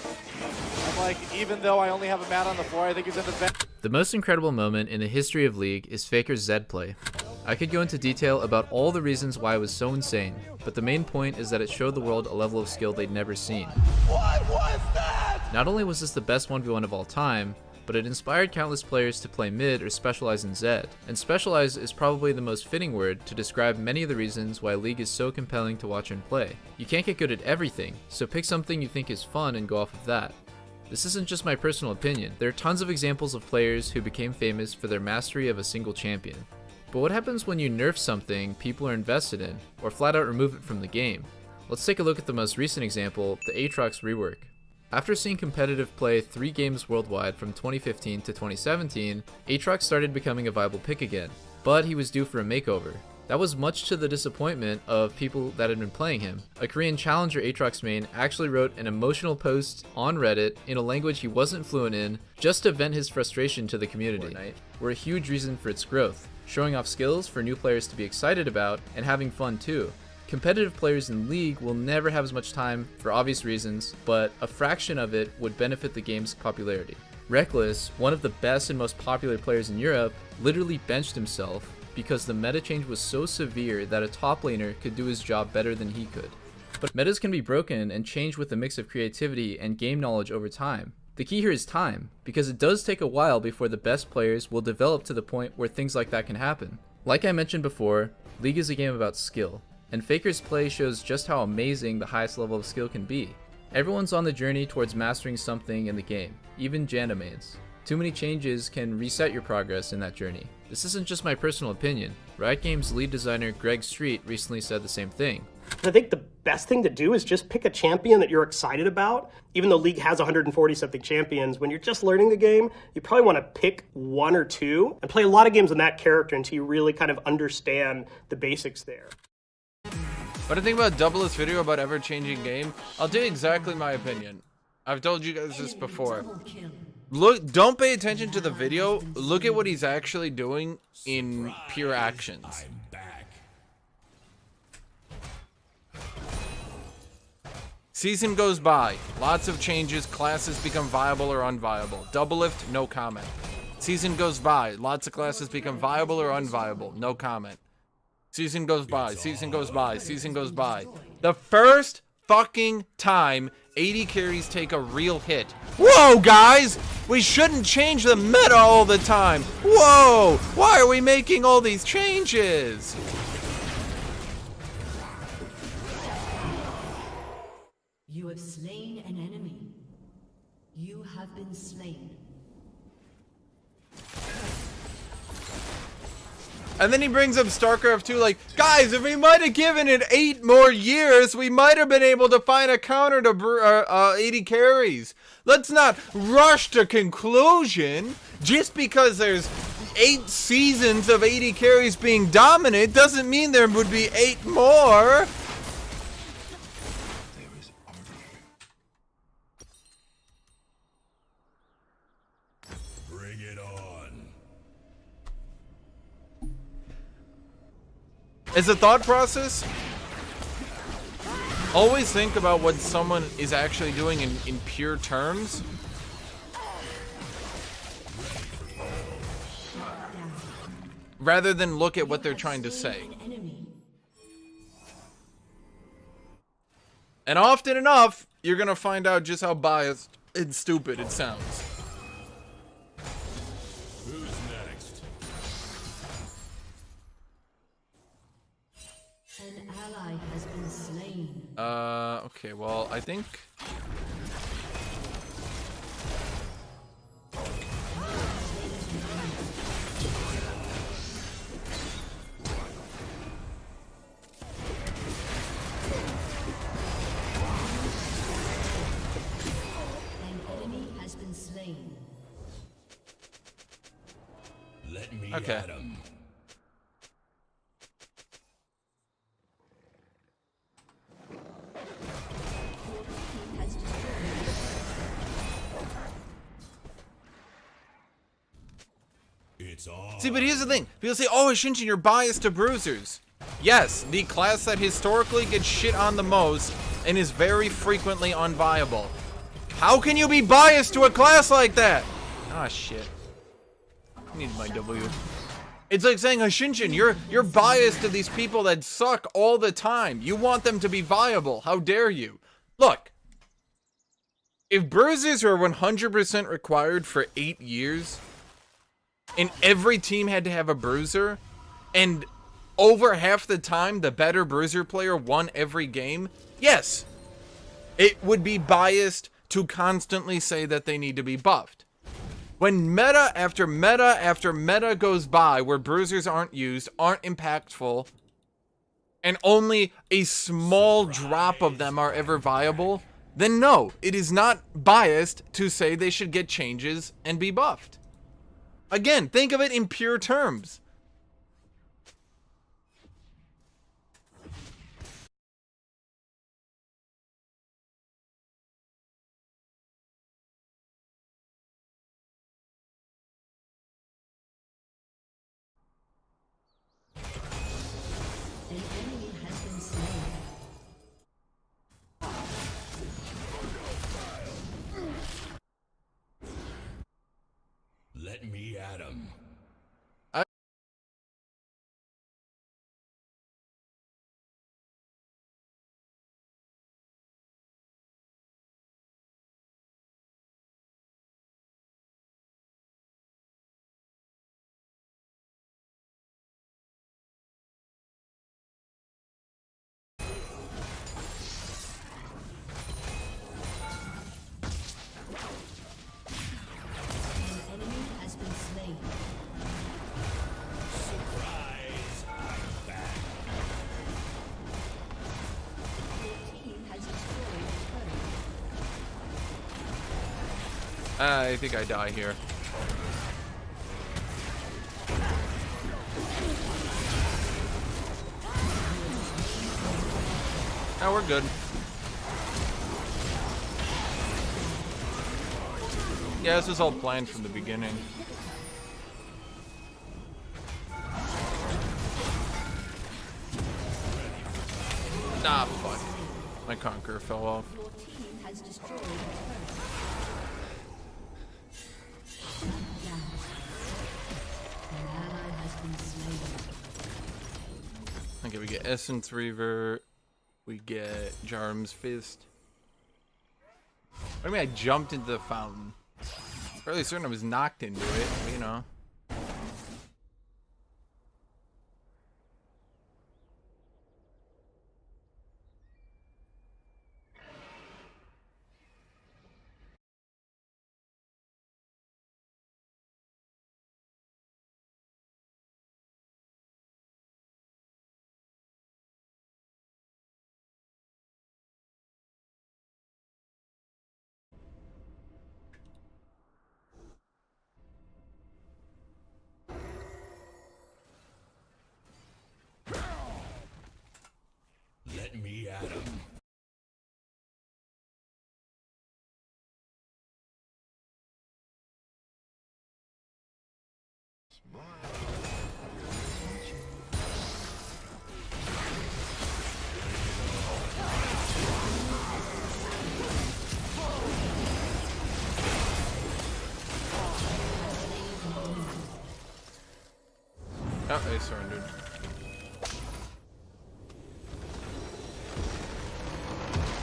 I'm like, even though I only have a mat on the floor, I think he's in the vent. The most incredible moment in the history of League is Faker's Zed play. I could go into detail about all the reasons why it was so insane, but the main point is that it showed the world a level of skill they'd never seen. What was that? Not only was this the best 1v1 of all time, but it inspired countless players to play mid or specialize in Zed. And specialize is probably the most fitting word to describe many of the reasons why League is so compelling to watch and play. You can't get good at everything, so pick something you think is fun and go off of that. This isn't just my personal opinion. There are tons of examples of players who became famous for their mastery of a single champion. But what happens when you nerf something people are invested in, or flat out remove it from the game? Let's take a look at the most recent example, the Aatrox rework. After seeing competitive play 3 games worldwide from 2015 to 2017, Aatrox started becoming a viable pick again, but he was due for a makeover. That was much to the disappointment of people that had been playing him. A Korean challenger Aatrox main actually wrote an emotional post on Reddit in a language he wasn't fluent in just to vent his frustration to the community. Were a huge reason for its growth, showing off skills for new players to be excited about and having fun too. Competitive players in League will never have as much time for obvious reasons, but a fraction of it would benefit the game's popularity. Reckless, one of the best and most popular players in Europe, literally benched himself because the meta change was so severe that a top laner could do his job better than he could. But metas can be broken and change with a mix of creativity and game knowledge over time. The key here is time, because it does take a while before the best players will develop to the point where things like that can happen. Like I mentioned before, League is a game about skill, and Faker's play shows just how amazing the highest level of skill can be. Everyone's on the journey towards mastering something in the game, even Janna mains. Too many changes can reset your progress in that journey. This isn't just my personal opinion. Riot Games lead designer Greg Street recently said the same thing. I think the best thing to do is just pick a champion that you're excited about. Even though League has 140-something champions, when you're just learning the game, you probably want to pick 1 or 2 and play a lot of games on that character until you really kind of understand the basics there. But I think about Doublelift's video about ever-changing game, I'll tell you exactly my opinion. I've told you guys this before. Look, don't pay attention to the video. Look at what he's actually doing in pure actions. Season goes by. Lots of changes. Classes become viable or unviable. Doublelift, no comment. Season goes by. Lots of classes become viable or unviable. No comment. Season goes by. Season goes by. Season goes by. The first fucking time 80 carries take a real hit. Whoa, guys! We shouldn't change the meta all the time. Whoa! Why are we making all these changes? You have slain an enemy. You have been slain. And then he brings up StarCraft 2 like, guys, if we might have given it 8 more years, we might have been able to find a counter to 80 carries. Let's not rush to conclusion. Just because there's 8 seasons of 80 carries being dominant doesn't mean there would be 8 more. Bring it on. As a thought process, always think about what someone is actually doing in pure terms. Rather than look at what they're trying to say. And often enough, you're gonna find out just how biased and stupid it sounds. Who's next? An ally has been slain. Okay, well, I think... Let me Okay. at 'em. It's on. See, but here's the thing. People say, oh, Hashishin, you're biased to bruisers. Yes, the class that historically gets shit on the most and is very frequently unviable. How can you be biased to a class like that? Ah, shit. I need my W. It's like saying, Hashishin, you're biased to these people that suck all the time. You want them to be viable. How dare you? Look. If bruisers are 100% required for 8 years, and every team had to have a bruiser, and over half the time the better bruiser player won every game, yes, it would be biased to constantly say that they need to be buffed. When meta after meta after meta goes by where bruisers aren't used, aren't impactful, and only a small drop of them are ever viable, then no, it is not biased to say they should get changes and be buffed. Again, think of it in pure terms. An enemy has been slain. Let me at him. An enemy has been slain. Surprise! I'm back. Your team has destroyed a turret. I think I die here. Oh, we're good. Yeah, this was all planned from the beginning. Nah, fuck. My conqueror fell off. Your team has destroyed a turret. Down. An ally has been slain. Okay, we get Essence Reaver. We get Jarm's Fist. What do you mean I jumped into the fountain? Fairly certain I was knocked into it, but, you know. Let me at him. Oh, they surrendered.